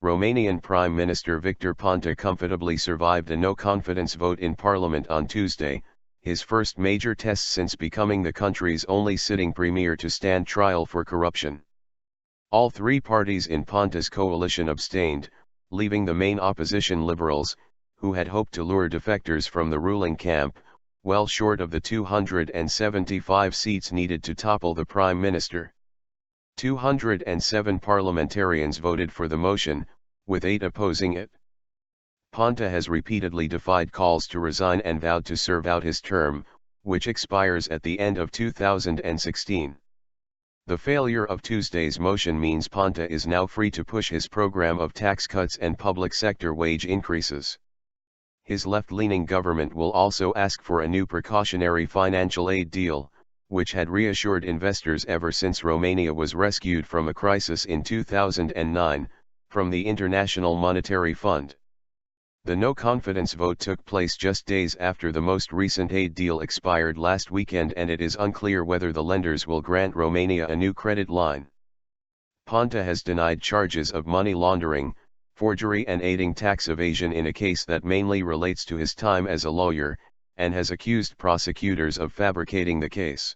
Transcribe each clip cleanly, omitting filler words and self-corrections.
Romanian Prime Minister Victor Ponta comfortably survived a no-confidence vote in parliament on Tuesday, his first major test since becoming the country's only sitting premier to stand trial for corruption. All three parties in Ponta's coalition abstained, leaving the main opposition Liberals, who had hoped to lure defectors from the ruling camp, well short of the 275 seats needed to topple the Prime Minister. 207 parliamentarians voted for the motion, with 8 opposing it. Ponta has repeatedly defied calls to resign and vowed to serve out his term, which expires at the end of 2016. The failure of Tuesday's motion means Ponta is now free to push his program of tax cuts and public sector wage increases. His left-leaning government will also ask for a new precautionary financial aid deal, which had reassured investors ever since Romania was rescued from a crisis in 2009, from the International Monetary Fund. The no-confidence vote took place just days after the most recent aid deal expired last weekend, and it is unclear whether the lenders will grant Romania a new credit line. Ponta has denied charges of money laundering, forgery and aiding tax evasion in a case that mainly relates to his time as a lawyer, and has accused prosecutors of fabricating the case.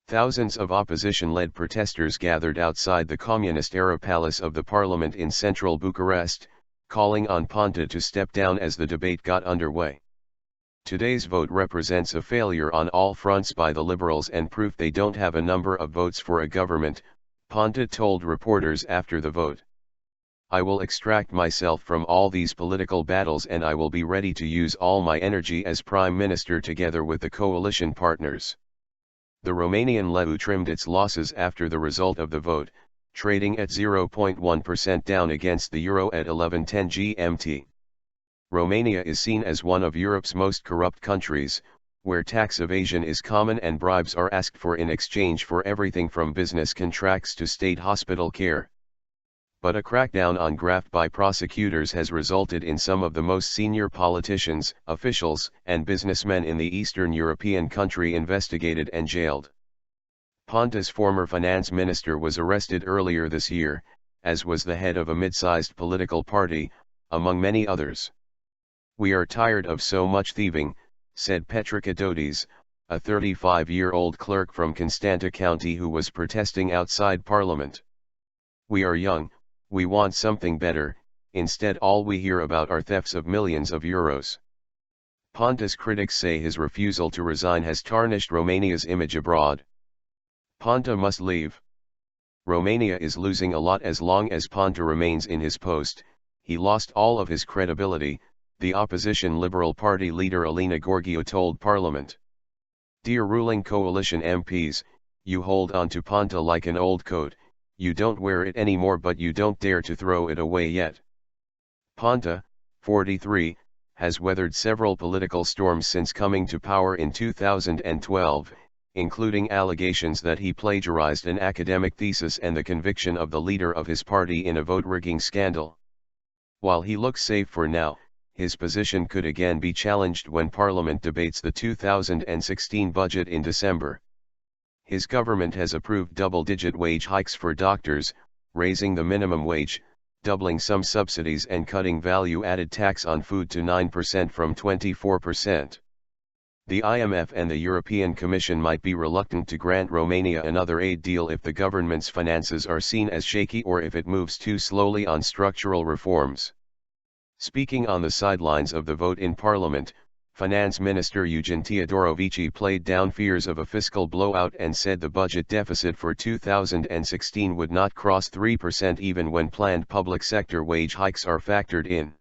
Thousands of opposition-led protesters gathered outside the communist-era palace of the parliament in central Bucharest, calling on Ponta to step down as the debate got underway. Today's vote represents a failure on all fronts by the Liberals and proof they don't have a number of votes for a government, Ponta told reporters after the vote. I will extract myself from all these political battles and I will be ready to use all my energy as Prime Minister together with the coalition partners. The Romanian leu trimmed its losses after the result of the vote, trading at 0.1% down against the euro at 11:10 GMT. Romania is seen as one of Europe's most corrupt countries, where tax evasion is common and bribes are asked for in exchange for everything from business contracts to state hospital care. But a crackdown on graft by prosecutors has resulted in some of the most senior politicians, officials, and businessmen in the Eastern European country investigated and jailed. Ponta's former finance minister was arrested earlier this year, as was the head of a mid-sized political party, among many others. We are tired of so much thieving, said Petrica Dotis, a 35-year-old clerk from Constanta County who was protesting outside Parliament. We are young, we want something better, instead all we hear about are thefts of millions of euros. Ponta's critics say his refusal to resign has tarnished Romania's image abroad. Ponta must leave. Romania is losing a lot as long as Ponta remains in his post. He lost all of his credibility, the opposition Liberal Party leader Alina Gorghiu told Parliament. Dear ruling coalition MPs, you hold on to Ponta like an old coat, you don't wear it anymore but you don't dare to throw it away yet. Ponta, 43, has weathered several political storms since coming to power in 2012, including allegations that he plagiarized an academic thesis and the conviction of the leader of his party in a vote-rigging scandal. While he looks safe for now, his position could again be challenged when Parliament debates the 2016 budget in December. His government has approved double-digit wage hikes for doctors, raising the minimum wage, doubling some subsidies and cutting value-added tax on food to 9% from 24%. The IMF and the European Commission might be reluctant to grant Romania another aid deal if the government's finances are seen as shaky or if it moves too slowly on structural reforms. Speaking on the sidelines of the vote in Parliament, Finance Minister Eugen Teodorovici played down fears of a fiscal blowout and said the budget deficit for 2016 would not cross 3% even when planned public sector wage hikes are factored in.